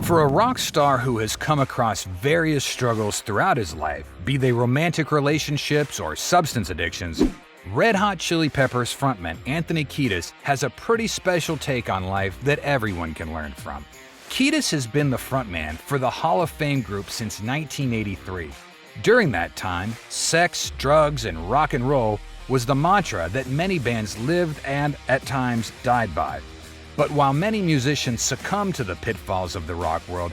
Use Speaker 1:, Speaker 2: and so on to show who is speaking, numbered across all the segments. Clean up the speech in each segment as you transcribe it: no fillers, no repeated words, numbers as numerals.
Speaker 1: For a rock star who has come across various struggles throughout his life, be they romantic relationships or substance addictions, Red Hot Chili Peppers frontman Anthony Kiedis has a pretty special take on life that everyone can learn from. Kiedis has been the frontman for the Hall of Fame group since 1983. During that time, sex, drugs, and rock and roll was the mantra that many bands lived and, at times, died by. But while many musicians succumbed to the pitfalls of the rock world,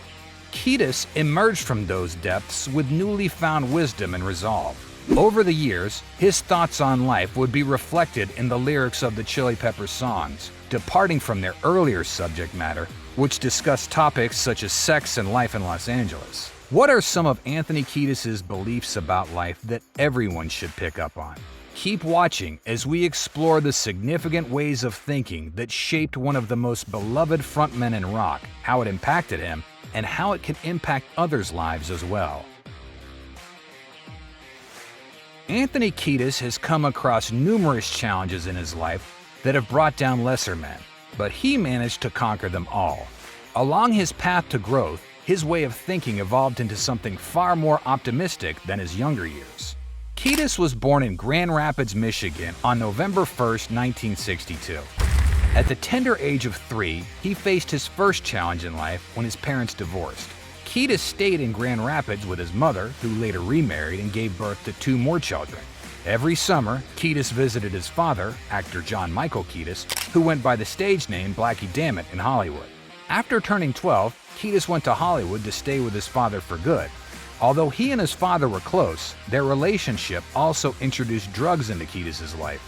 Speaker 1: Kiedis emerged from those depths with newly found wisdom and resolve. Over the years, his thoughts on life would be reflected in the lyrics of the Chili Peppers songs, departing from their earlier subject matter, which discussed topics such as sex and life in Los Angeles. What are some of Anthony Kiedis' beliefs about life that everyone should pick up on? Keep watching as we explore the significant ways of thinking that shaped one of the most beloved frontmen in rock, how it impacted him, and how it can impact others' lives as well. Anthony Kiedis has come across numerous challenges in his life that have brought down lesser men, but he managed to conquer them all. Along his path to growth, his way of thinking evolved into something far more optimistic than his younger years. Kiedis was born in Grand Rapids, Michigan on November 1, 1962. At the tender age of 3, he faced his first challenge in life when his parents divorced. Kiedis stayed in Grand Rapids with his mother, who later remarried and gave birth to 2 more children. Every summer, Kiedis visited his father, actor John Michael Kiedis, who went by the stage name Blackie Dammit in Hollywood. After turning 12, Kiedis went to Hollywood to stay with his father for good. Although he and his father were close, their relationship also introduced drugs into Kiedis' life.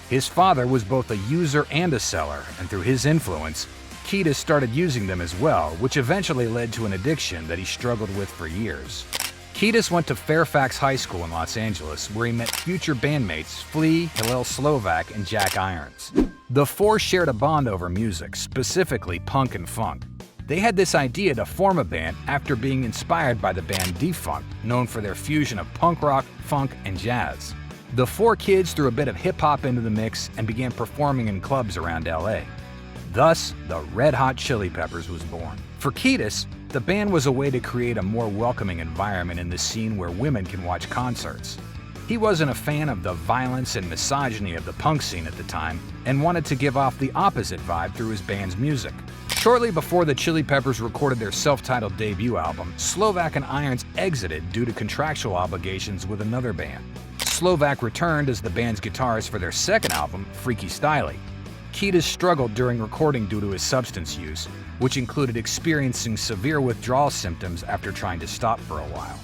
Speaker 1: His father was both a user and a seller, and through his influence, Kiedis started using them as well, which eventually led to an addiction that he struggled with for years. Kiedis went to Fairfax High School in Los Angeles, where he met future bandmates Flea, Hillel Slovak, and Jack Irons. The 4 shared a bond over music, specifically punk and funk. They had this idea to form a band after being inspired by the band Defunct, known for their fusion of punk rock, funk, and jazz. The 4 kids threw a bit of hip-hop into the mix and began performing in clubs around LA. Thus, the Red Hot Chili Peppers was born. For Kiedis, the band was a way to create a more welcoming environment in the scene where women can watch concerts. He wasn't a fan of the violence and misogyny of the punk scene at the time and wanted to give off the opposite vibe through his band's music. Shortly before the Chili Peppers recorded their self-titled debut album, Slovak and Irons exited due to contractual obligations with another band. Slovak returned as the band's guitarist for their second album, Freaky Styley. Kiedis struggled during recording due to his substance use, which included experiencing severe withdrawal symptoms after trying to stop for a while.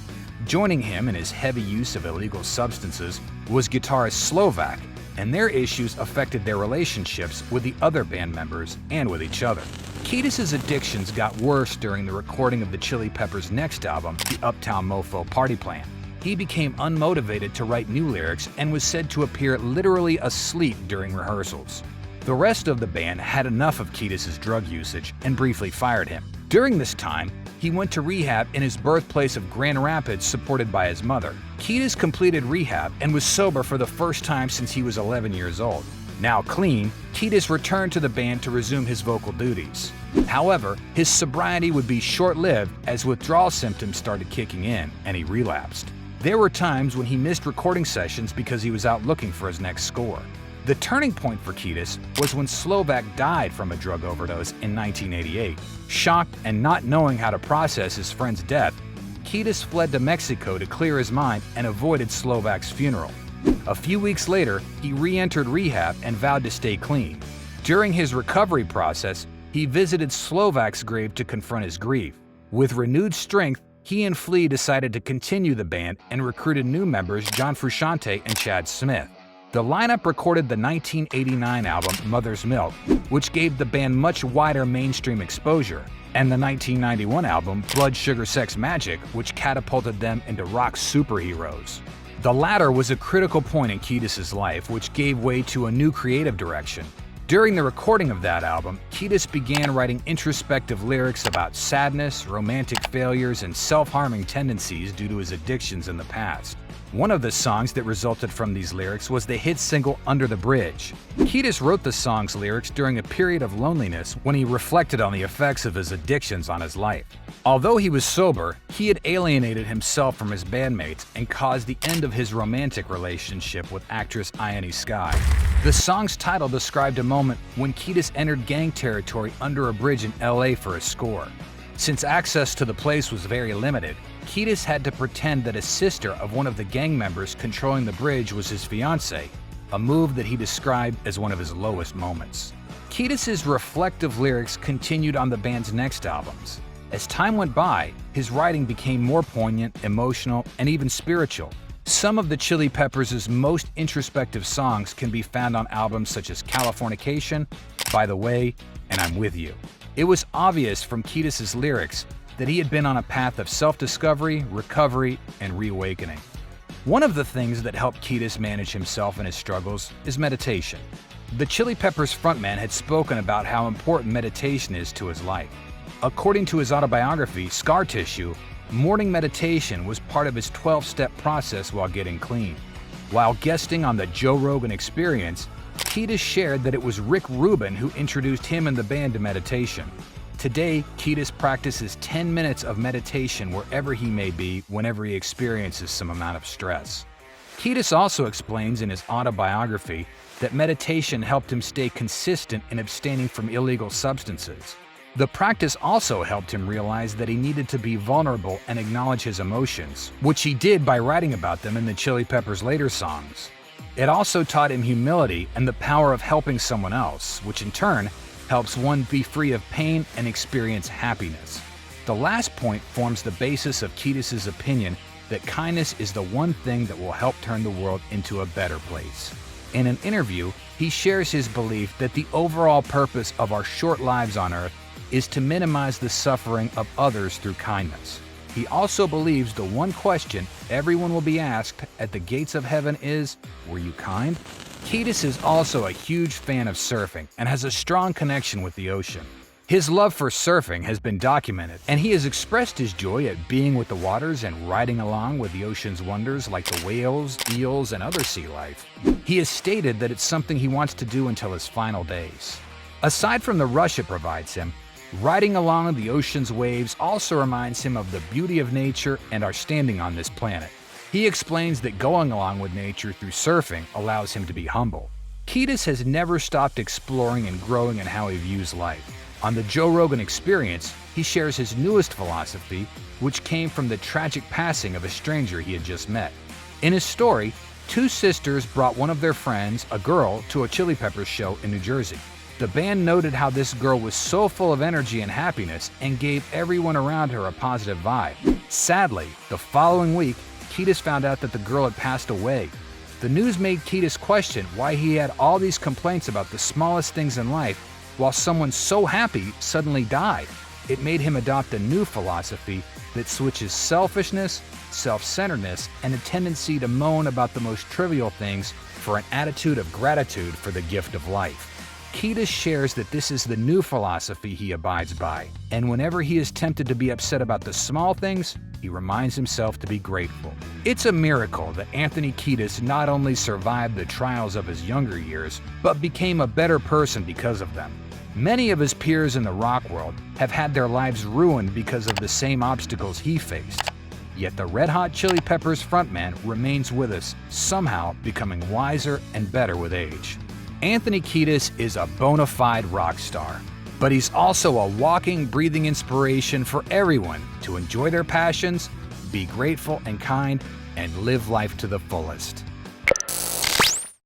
Speaker 1: Joining him in his heavy use of illegal substances was guitarist Slovak, and their issues affected their relationships with the other band members and with each other. Kiedis' addictions got worse during the recording of the Chili Peppers' next album, The Uptown Mofo Party Plan. He became unmotivated to write new lyrics and was said to appear literally asleep during rehearsals. The rest of the band had enough of Kiedis' drug usage and briefly fired him. During this time, he went to rehab in his birthplace of Grand Rapids, supported by his mother. Kiedis completed rehab and was sober for the first time since he was 11 years old. Now clean, Kiedis returned to the band to resume his vocal duties. However, his sobriety would be short-lived as withdrawal symptoms started kicking in and he relapsed. There were times when he missed recording sessions because he was out looking for his next score. The turning point for Kiedis was when Slovak died from a drug overdose in 1988. Shocked and not knowing how to process his friend's death, Kiedis fled to Mexico to clear his mind and avoided Slovak's funeral. A few weeks later, he re-entered rehab and vowed to stay clean. During his recovery process, he visited Slovak's grave to confront his grief. With renewed strength, he and Flea decided to continue the band and recruited new members John Frusciante and Chad Smith. The lineup recorded the 1989 album Mother's Milk, which gave the band much wider mainstream exposure, and the 1991 album Blood Sugar Sex Magik, which catapulted them into rock superheroes. The latter was a critical point in Kiedis' life, which gave way to a new creative direction. During the recording of that album, Kiedis began writing introspective lyrics about sadness, romantic failures, and self-harming tendencies due to his addictions in the past. One of the songs that resulted from these lyrics was the hit single Under the Bridge. Kiedis wrote the song's lyrics during a period of loneliness when he reflected on the effects of his addictions on his life. Although he was sober, he had alienated himself from his bandmates and caused the end of his romantic relationship with actress Ione Skye. The song's title described a moment when Kiedis entered gang territory under a bridge in LA for a score. Since access to the place was very limited, Kiedis had to pretend that a sister of one of the gang members controlling the bridge was his fiancée, a move that he described as one of his lowest moments. Kiedis' reflective lyrics continued on the band's next albums. As time went by, his writing became more poignant, emotional, and even spiritual. Some of the Chili Peppers' most introspective songs can be found on albums such as Californication, By the Way, and I'm With You. It was obvious from Kiedis' lyrics that he had been on a path of self-discovery, recovery, and reawakening. One of the things that helped Kiedis manage himself and his struggles is meditation. The Chili Peppers frontman had spoken about how important meditation is to his life. According to his autobiography, Scar Tissue, morning meditation was part of his 12-step process while getting clean. While guesting on the Joe Rogan Experience, Kiedis shared that it was Rubin who introduced him and the band to meditation. Today, Kiedis practices 10 minutes of meditation wherever he may be whenever he experiences some amount of stress. Kiedis also explains in his autobiography that meditation helped him stay consistent in abstaining from illegal substances. The practice also helped him realize that he needed to be vulnerable and acknowledge his emotions, which he did by writing about them in the Chili Peppers' later songs. It also taught him humility and the power of helping someone else, which in turn helps one be free of pain and experience happiness. The last point forms the basis of Kiedis' opinion that kindness is the one thing that will help turn the world into a better place. In an interview, he shares his belief that the overall purpose of our short lives on Earth is to minimize the suffering of others through kindness. He also believes the one question everyone will be asked at the gates of heaven is, "Were you kind?" Kiedis is also a huge fan of surfing and has a strong connection with the ocean. His love for surfing has been documented, and he has expressed his joy at being with the waters and riding along with the ocean's wonders like the whales, eels, and other sea life. He has stated that it's something he wants to do until his final days. Aside from the rush it provides him, riding along the ocean's waves also reminds him of the beauty of nature and our standing on this planet. He explains that going along with nature through surfing allows him to be humble. Kiedis has never stopped exploring and growing in how he views life. On the Joe Rogan Experience, he shares his newest philosophy, which came from the tragic passing of a stranger he had just met. In his story, two sisters brought one of their friends, a girl, to a Chili Peppers show in New Jersey. The band noted how this girl was so full of energy and happiness and gave everyone around her a positive vibe. Sadly, the following week, Kiedis found out that the girl had passed away. The news made Kiedis question why he had all these complaints about the smallest things in life while someone so happy suddenly died. It made him adopt a new philosophy that switches selfishness, self-centeredness, and a tendency to moan about the most trivial things for an attitude of gratitude for the gift of life. Kiedis shares that this is the new philosophy he abides by, and whenever he is tempted to be upset about the small things, he reminds himself to be grateful. It's a miracle that Anthony Kiedis not only survived the trials of his younger years, but became a better person because of them. Many of his peers in the rock world have had their lives ruined because of the same obstacles he faced. Yet the Red Hot Chili Peppers frontman remains with us, somehow becoming wiser and better with age. Anthony Kiedis is a bona fide rock star, but he's also a walking, breathing inspiration for everyone to enjoy their passions, be grateful and kind, and live life to the fullest.